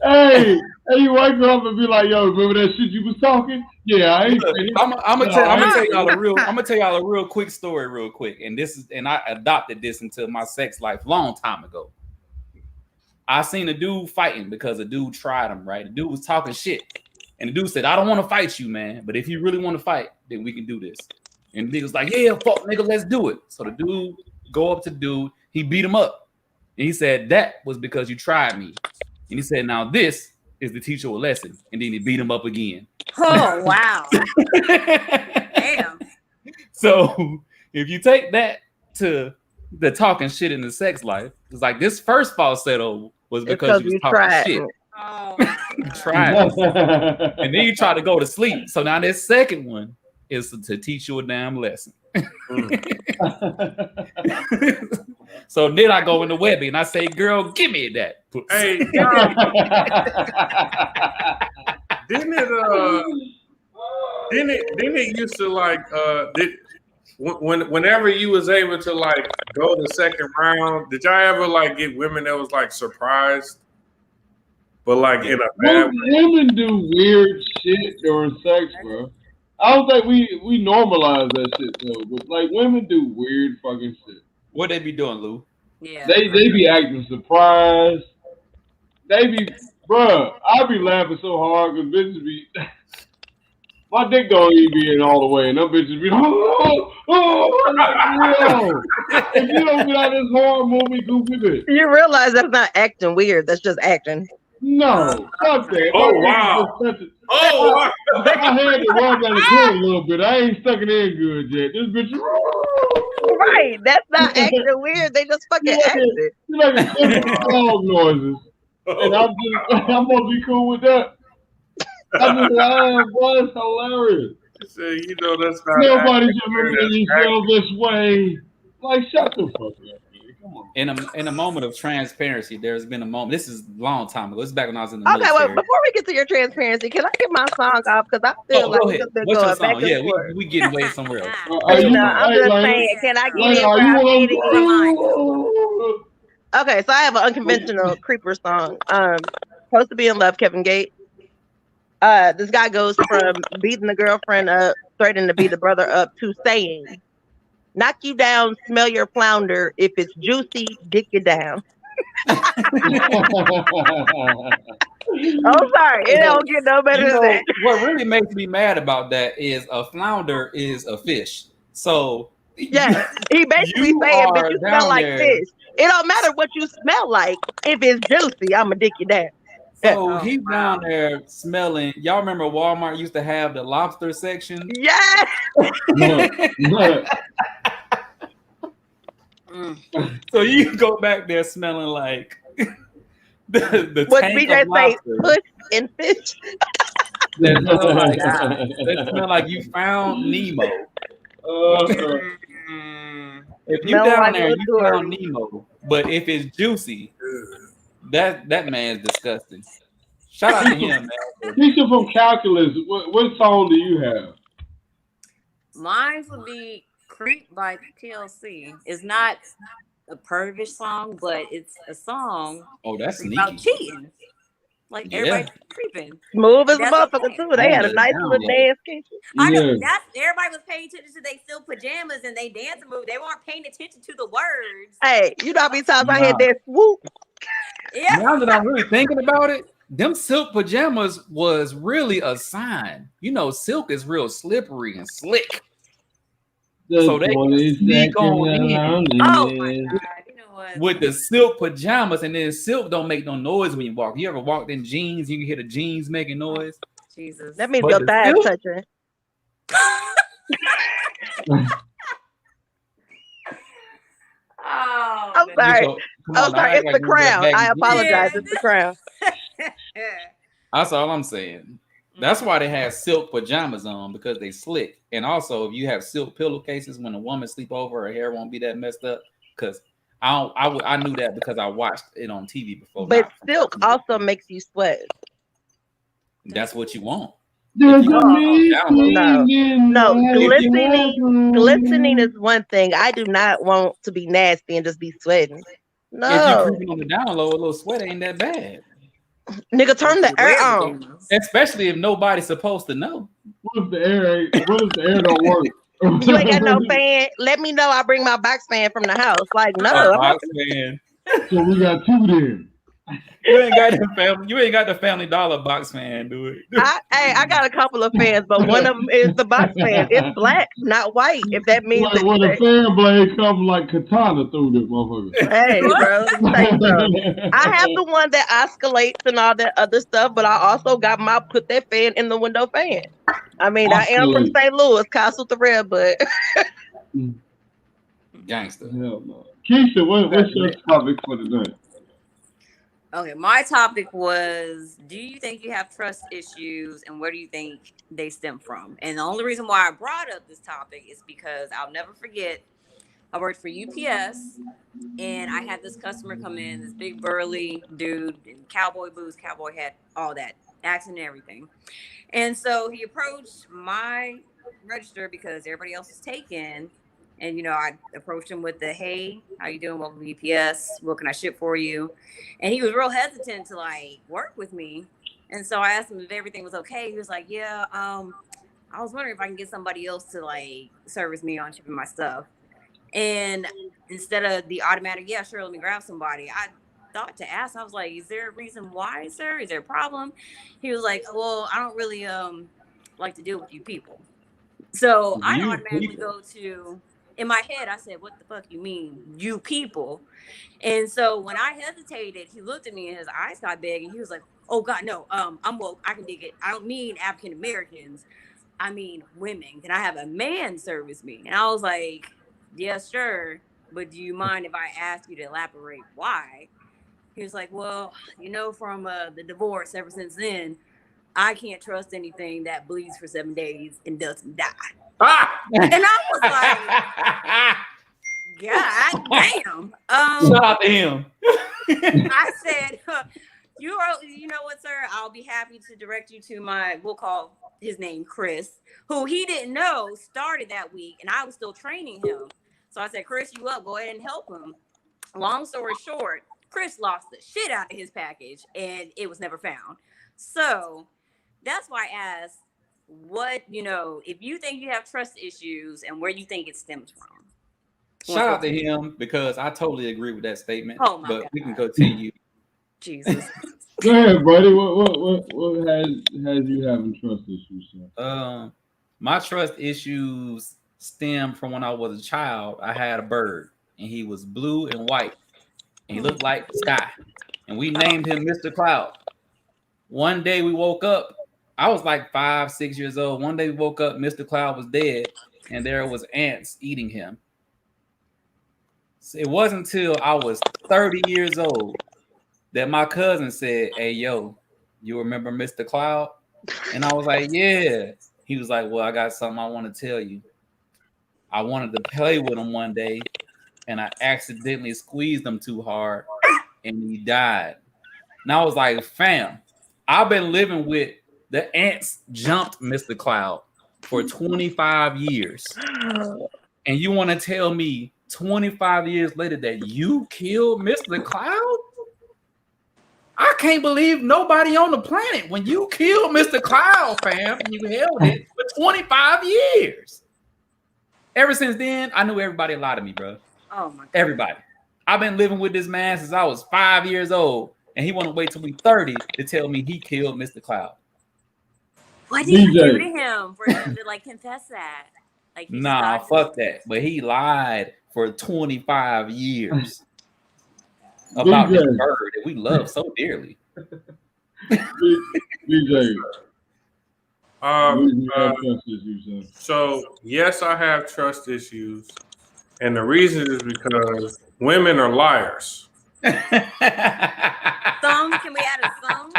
Hey, you wake up and be like, "Yo, remember that shit you was talking?" Yeah, I ain't. I'm gonna tell y'all a real quick story, real quick. And I adopted this into my sex life long time ago. I seen a dude fighting because a dude tried him. Right, the dude was talking shit, and the dude said, "I don't want to fight you, man, but if you really want to fight, then we can do this." And the nigga was like, "Yeah, fuck, nigga, let's do it." So the dude go up to the dude, he beat him up, and he said, "That was because you tried me." And he said, "Now this is to teach you a lesson." And then he beat him up again. Oh wow! Damn. So if you take that to the talking shit in the sex life, it's like this first falsetto was because you was talking shit. Oh, you tried, and then you try to go to sleep. So now this second one is to teach you a damn lesson. So then I go in the Webby and I say, "Girl, give me that." Hey, didn't it used to like whenever you was able to like go the second round, did y'all ever like get women that was like surprised? But like in a bad way? Women do weird shit during sex, bro. I don't think we normalize that shit though, but like women do weird fucking shit. What they be doing, Lou? Yeah. They be acting surprised. They be, bruh, I be laughing so hard because bitches be, my dick don't even be in all the way, and them bitches be, if you don't get out of this horror movie, goofy bitch. You realize that's not acting weird. That's just acting. No, fuck that. Oh wow. Oh wow. I had to run down the corner a little bit. I ain't stuck it in good yet. This bitch. Right. That's not acting weird. They just fucking acting. You like a dog noises. And I'm gonna be cool with that. I'm just laughing, boy. It's hilarious. So, you know that's not. Nobody should make me feel this way. Like, shut the fuck up. Come on. In a moment of transparency, there's been a moment. This is a long time ago. This is back when I was in the military. Okay, well, before we get to your transparency, can I get my song off? Because I feel like we've been What's going your song? back and Yeah, forth. we getting away somewhere else. I'm just saying, can I get it where I need it? Okay, so I have an unconventional creeper song. Supposed to Be in Love, Kevin Gates. This guy goes from beating the girlfriend up, threatening to beat the brother up, to saying, "Knock you down, smell your flounder. If it's juicy, dick you down." I'm sorry, it don't get no better than that. What really makes me mad about that is a flounder is a fish. So yeah, he basically saying, "But you smell like fish. It don't matter what you smell like. If it's juicy, I'ma dick you down." So he's down there smelling. Y'all remember Walmart used to have the lobster section? Yes. So you go back there smelling like the what tank BJ of lobster. say, puss and fish. That smell like you found Nemo. If you down like there, you found Nemo. But if it's juicy, that man's disgusting. Shout out to him, man. Teacher from calculus. What song do you have? Mine would be "Creep" by TLC. It's not a pervish song, but it's a song. Oh, that's neat. About cheating. Like everybody creeping. Smooth as a motherfucker too. They had a nice little dance. I know that's everybody was paying attention to their silk pajamas and they dance move. They weren't paying attention to the words. Hey, you know how many times I had that swoop? Yeah. Now that I'm really thinking about it, them silk pajamas was really a sign. You know, silk is real slippery and slick. So they sneak on in. Oh my God. You know what? With the silk pajamas, and then silk don't make no noise when you walk. You ever walked in jeans, you can hear the jeans making noise? Jesus. That means your thighs touching. Oh, I'm sorry. I'm sorry. It's the crown. I apologize. It's the crown. That's all I'm saying. That's why they have silk pajamas on, because they slick. And also, if you have silk pillowcases when a woman sleep over, her hair won't be that messed up. Because I knew that because I watched it on TV before. But silk also makes you sweat. That's what you want. No, glistening is one thing. I do not want to be nasty and just be sweating. No. If you creeping on the down low, a little sweat ain't that bad. Nigga, turn the air on. Especially if nobody's supposed to know. What if the air don't work? You ain't got no fan. Let me know. I bring my box fan from the house. Like, no. Box fan. So we got two then. You ain't got the Family Dollar box fan, do it. I got a couple of fans, but one of them is the box fan. It's black, not white. If that means like when a fan blade comes like katana through this motherfucker. Hey, bro. I have the one that oscillates and all that other stuff, but I also got my put that fan in the window fan. I mean, I am from St. Louis, Castle the Red, but gangster. Hell no. Keisha, what's your topic for today? Okay, my topic was, do you think you have trust issues and where do you think they stem from? And the only reason why I brought up this topic is because I'll never forget, I worked for UPS and I had this customer come in, this big burly dude, in cowboy boots, cowboy hat, all that, accent and everything. And so he approached my register because everybody else is taken. And, you know, I approached him with the, hey, how you doing? Welcome to UPS. What can I ship for you? And he was real hesitant to, like, work with me. And so I asked him if everything was okay. He was like, yeah, I was wondering if I can get somebody else to, like, service me on shipping my stuff. And instead of the automatic, yeah, sure, let me grab somebody, I thought to ask. I was like, is there a reason why, sir? Is there a problem? He was like, well, I don't really like to deal with you people. So I automatically go to... In my head, I said, what the fuck you mean, you people? And so when I hesitated, he looked at me and his eyes got big and he was like, oh God, no, I'm woke. I can dig it. I don't mean African Americans. I mean women. Can I have a man service me? And I was like, yeah, sure. But do you mind if I ask you to elaborate why? He was like, well, you know, from the divorce ever since then, I can't trust anything that bleeds for 7 days and doesn't die. And I was like, God damn. Shout out to him. I said, you know what, sir? I'll be happy to direct you to we'll call his name Chris, who he didn't know started that week, and I was still training him. So I said, Chris, you up, go ahead and help him. Long story short, Chris lost the shit out of his package, and it was never found. So that's why I asked, what, you know, if you think you have trust issues and where you think it stems from. Shout out to him because I totally agree with that statement. Oh my but God. We can continue. Jesus. Go ahead, buddy. What has you having trust issues, sir? My trust issues stem from when I was a child. I had a bird and he was blue and white and he looked like the sky. And we named him Mr. Cloud. One day we woke up. I was like 5, 6 years old. One day we woke up, Mr. Cloud was dead, and there was ants eating him. So it wasn't until I was 30 years old that my cousin said, hey, yo, you remember Mr. Cloud? And I was like, yeah. He was like, well, I got something I want to tell you. I wanted to play with him one day, and I accidentally squeezed him too hard, and he died. And I was like, fam, I've been living with the ants jumped Mr. Cloud for 25 years. And you want to tell me 25 years later that you killed Mr. Cloud? I can't believe nobody on the planet when you killed Mr. Cloud, fam, and you held it for 25 years. Ever since then, I knew everybody lied to me, bro. Oh my God. Everybody. I've been living with this man since I was 5 years old, and he want to wait till we 30 to tell me he killed Mr. Cloud. What did you do to him for him to like confess that? Like, nah, fuck that. But he lied for 25 years about this bird that we love so dearly. DJ. So yes, I have trust issues, and the reason is because women are liars. Can we add a song?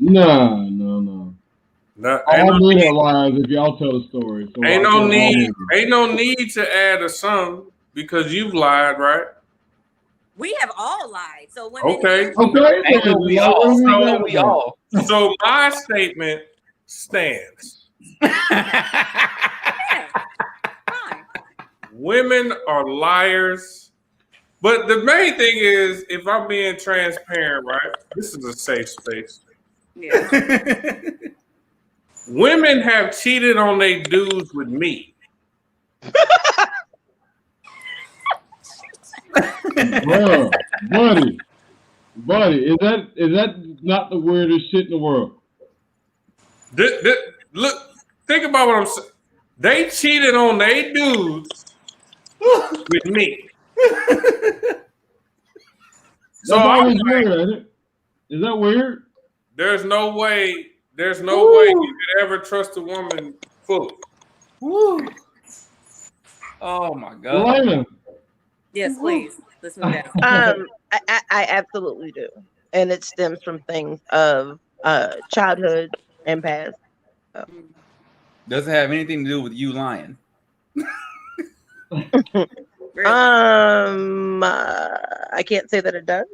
No. All men are liars if y'all tell the story. So ain't no need to add a song because you've lied, right? We have all lied. So women. Okay. We all. So my statement stands. Yeah, fine. Women are liars. But the main thing is, if I'm being transparent, right? This is a safe space. Yeah. Women have cheated on their dudes with me. Bro, buddy, is that not the weirdest shit in the world? Look, think about what I'm saying. They cheated on their dudes with me. So always weird, isn't it? Is that weird? There's no way you could ever trust a woman fully. Woo. Oh my God. Elena. Yes, please. Let's move down. I absolutely do, and it stems from things of childhood and past. So. Doesn't have anything to do with you lying. I can't say that it does.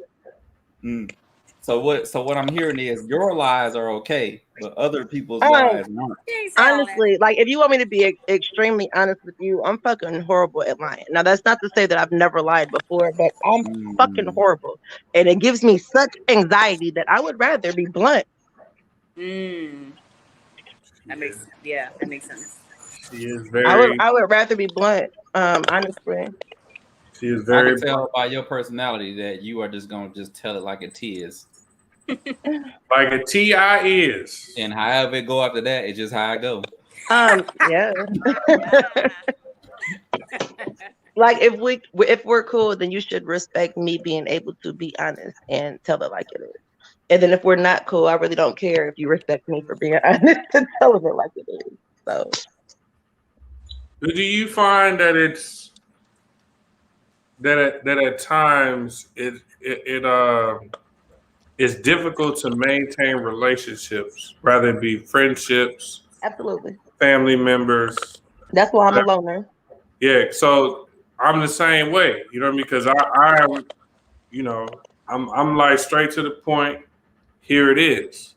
So what I'm hearing is your lies are okay, but other people's lies aren't. Honestly, like if you want me to be extremely honest with you, I'm fucking horrible at lying. Now that's not to say that I've never lied before, but I'm fucking horrible, and it gives me such anxiety that I would rather be blunt. That makes sense. She is very. I would rather be blunt. Honestly. She is very. I can tell by your personality that you are just gonna just tell it like it is. Like a TI is. And however it go after that, it's just how I go. Yeah. Like if we're cool, then you should respect me being able to be honest and tell it like it is. And then if we're not cool, I really don't care if you respect me for being honest and telling it like it is. So do you find that it's that at times it's difficult to maintain relationships, rather it be friendships, absolutely, family members? That's why I'm a loner. Yeah, so I'm the same way, you know what I mean? Because I am, you know, I'm like straight to the point. Here it is.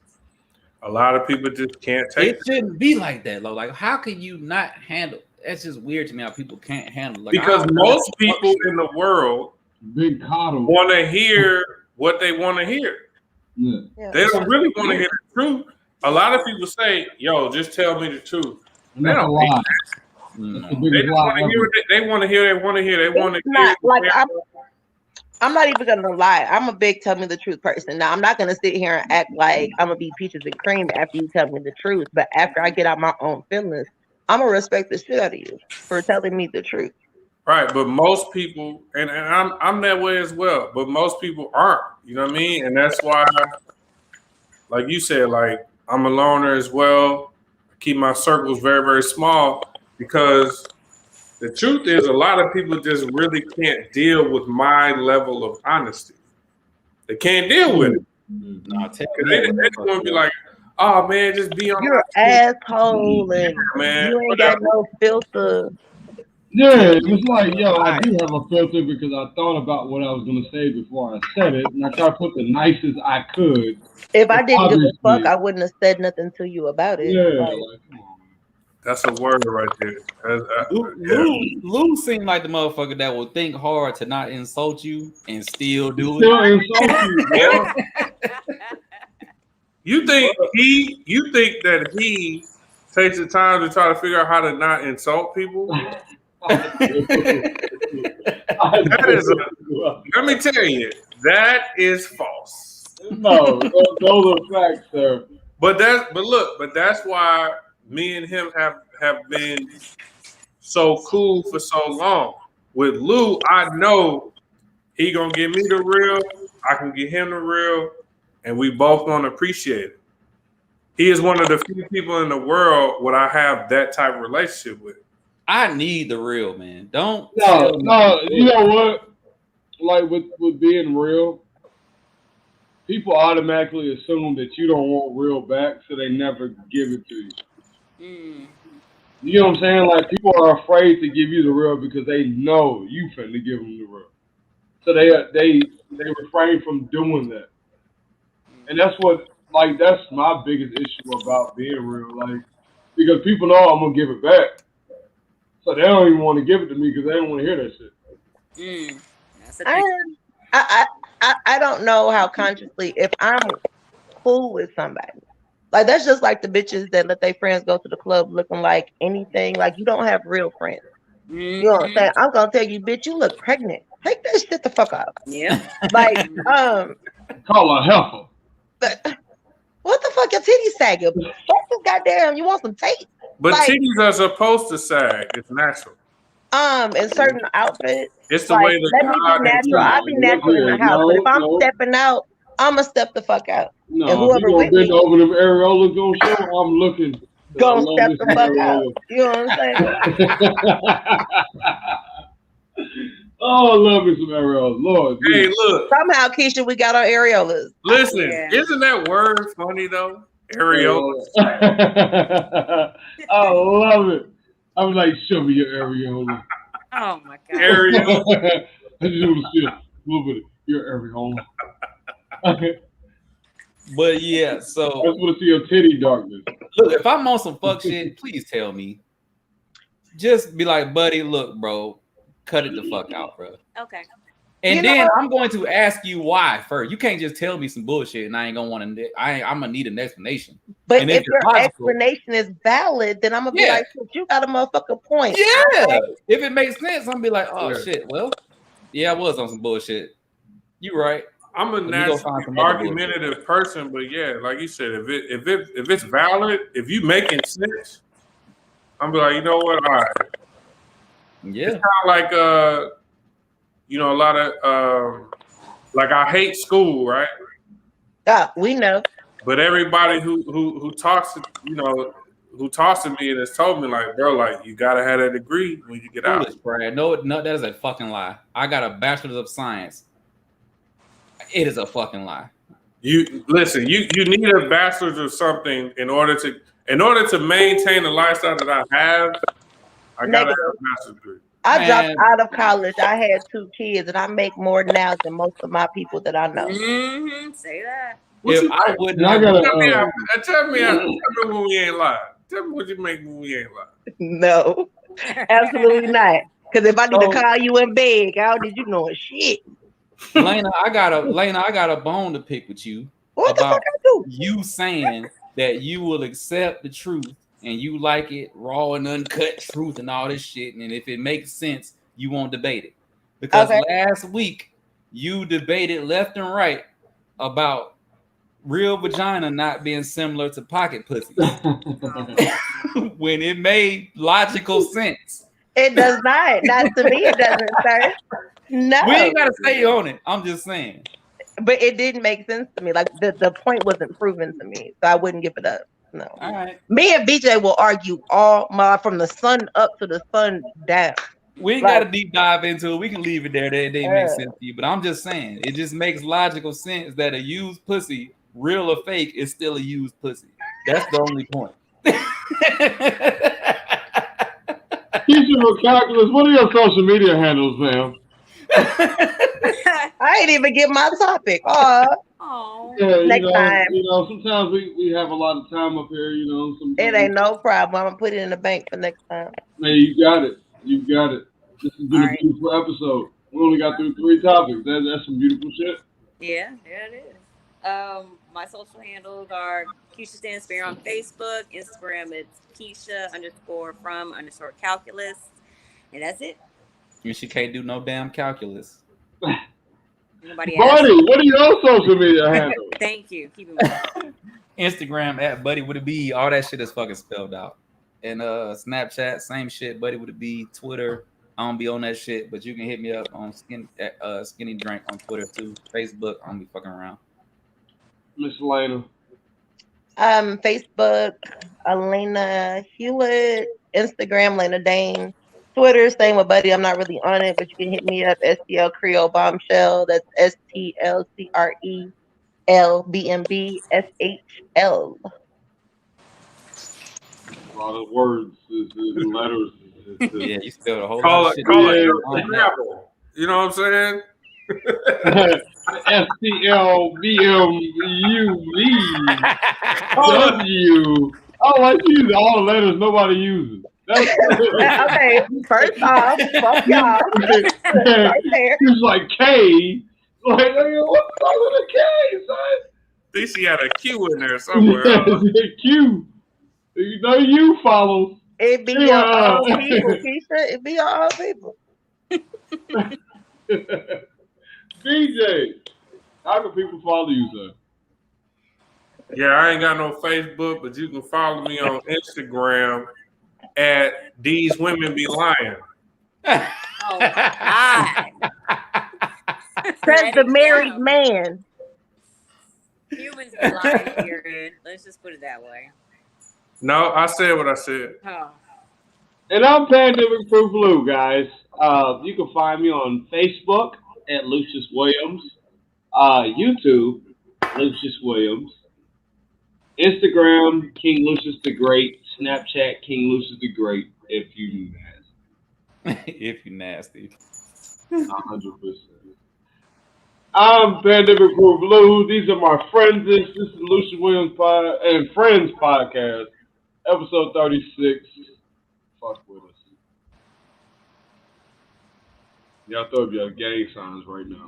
A lot of people just can't take it. Shouldn't be like that, though. Like, how can you not handle? That's just weird to me how people can't handle. Like, because most people in the world want to hear what they want to hear. Yeah. They don't really want to hear the truth. A lot of people say, "Yo, just tell me the truth." They don't lie. They want to hear. They want to hear. They want to hear. Like I'm not even gonna lie. I'm a big tell me the truth person. Now I'm not gonna sit here and act like I'm gonna be peaches and cream after you tell me the truth. But after I get out my own feelings, I'm gonna respect the shit out of you for telling me the truth. Right, but most people, and I'm that way as well. But most people aren't. You know what I mean? And that's why, like you said, like I'm a loner as well. I keep my circles very, very small because the truth is a lot of people just really can't deal with my level of honesty. They can't deal with it. They just want to be like, "Oh man, just be on." You're an asshole, and man, you ain't got no filter. Yeah, it's like, yo, I do have a filter because I thought about what I was gonna say before I said it, and I tried to put the nicest I could. If I didn't give a fuck, I wouldn't have said nothing to you about it. Yeah, like, that's a word right there. Lou seemed like the motherfucker that will think hard to not insult you and still do it. Still insult you, bro. You think that he takes the time to try to figure out how to not insult people? That is let me tell you, that is false. No, those are facts, sir. But that's why me and him have been so cool for so long. With Lou, I know he gonna give me the real, I can give him the real, and we both gonna appreciate it. He is one of the few people in the world what I have that type of relationship with. I need the real, man. Don't. No. You know what? Like with being real, people automatically assume that you don't want real back, so they never give it to you. You know what I'm saying? Like people are afraid to give you the real because they know you finna give them the real. So they refrain from doing that. And that's that's my biggest issue about being real. Like because people know I'm gonna give it back. So they don't even want to give it to me because they don't want to hear that shit. That's a thing. I don't know how consciously if I'm cool with somebody. Like that's just like the bitches that let their friends go to the club looking like anything. Like you don't have real friends. You know what I'm saying? I'm gonna tell you, bitch, you look pregnant. Take that shit the fuck off. Yeah. Like Call a heifer. What the fuck your titties sagging? Fuck this goddamn. You want some tape? But like, titties are supposed to sag. It's natural. In certain outfits. It's the like, way the let me be natural. I'll be natural in the house. But if I'm stepping out, I'ma step the fuck out. No, and whoever you gonna with bend me, over them areolas gonna show. I'm looking. Gonna step the fuck out. You know what I'm saying? Oh, I love me some areolas. Lord. Hey, Jesus. look. Somehow, Keisha, we got our areolas. Listen, isn't that word funny though? Areolas. I love it. I'm like, show me your areola. Oh my god. Areola. I just want to see a little bit of your areola. But yeah, so I just want to see your titty darkness. Look, if I'm on some fuck shit, please tell me. Just be like, buddy, look, bro, cut it the fuck out, bro. Okay. And then I'm going to ask you why first. You can't just tell me some bullshit and I ain't gonna want to. I'm gonna need an explanation. But and if your explanation is valid, then I'm gonna be like, you got a motherfucking point. Yeah. Right? If it makes sense, I'm gonna be like, oh shit. Well, yeah, I was on some bullshit. You right. I'm a naturally argumentative person, but yeah, like you said, if it's valid, if you making sense, I'm be like, you know what, all right. Yeah. It's kind of like a lot of like I hate school, right? Yeah, we know. But everybody who talks to who talks to me and has told me like, bro, like you gotta have a degree when you get out. Brad. No, that is a fucking lie. I got a bachelor's of science. It is a fucking lie. You listen. You need a bachelor's of something in order to maintain the lifestyle that I have. I gotta have a bachelor's degree. I dropped out of college. I had 2 kids, and I make more now than most of my people that I know. Mm-hmm. Say that. If I wouldn't, tell me when we ain't lying. Tell me what you make when we ain't lying. No, absolutely not. Because if I need to call you in bed, how did you know shit? Lena, I got a bone to pick with you. What the fuck I do? You saying that you will accept the truth and you like it raw and uncut truth and all this shit, and if it makes sense, you won't debate it. Because last week you debated left and right about real vagina not being similar to pocket pussy when it made logical sense. It does not. Not to me, it doesn't, sir. No. We ain't gotta stay on it. I'm just saying. But it didn't make sense to me. Like the point wasn't proven to me, so I wouldn't give it up. No. All right. Me and BJ will argue from the sun up to the sun down. We ain't got to deep dive into it. We can leave it there. They make sense to you. But I'm just saying, it just makes logical sense that a used pussy, real or fake, is still a used pussy. That's the only point. Teaching for calculus. What are your social media handles, ma'am? I ain't even get my topic. Yeah, next time. Sometimes we have a lot of time up here, It ain't no problem. I'm gonna put it in the bank for next time. Man, you got it. You got it. This has been a beautiful episode. We only got through 3 topics. That's some beautiful shit. Yeah, it is. My social handles are Keisha Stansberry on Facebook, Instagram it's Keisha_from_calculus, and that's it. And she can't do no damn calculus. Nobody Buddy, what are your social media handles? Thank you. Keep it moving. Instagram at Buddy with a B. All that shit is fucking spelled out. And Snapchat, same shit. Buddy with a B. Twitter, I don't be on that shit, but you can hit me up on Skinny Drink on Twitter too. Facebook, I don't be fucking around. Miss Lena. Facebook, Elena Hewitt. Instagram, Lena Dane. Twitter, same with Buddy. I'm not really on it, but you can hit me up. STL Creole Bombshell. That's STLCRELBMBSHL. A lot of words and letters. Yeah, you spelled a whole Call lot of it, shit. call it Yeah. gravel. You know what I'm saying? STLBMUVW. Oh, I use all the letters nobody uses. That's Okay, first off, fuck y'all. Right there. It's like K. Like, what's wrong with a K, son? I think she had a Q in there somewhere. Q. You know you follows. It be your own people, Keisha. It be your own people. BJ, how can people follow you, sir? Yeah, I ain't got no Facebook, but you can follow me on Instagram at These Women Be Lying. Oh my God. That's the married man. Humans be lying, period. Let's just put it that way. No, I said what I said. Oh. And I'm Pandemic Proof Lou, guys. You can find me on Facebook at Lucious Williams, YouTube, Lucious Williams, Instagram, King Lucius the Great, Snapchat, King Lucius the Great, if you nasty. If you nasty. 100%. I'm Pandemic Proof Lou. These are my friends. This is Lucious Williams and Friends Podcast, episode 36. Fuck with us. Y'all throw up your gang signs right now.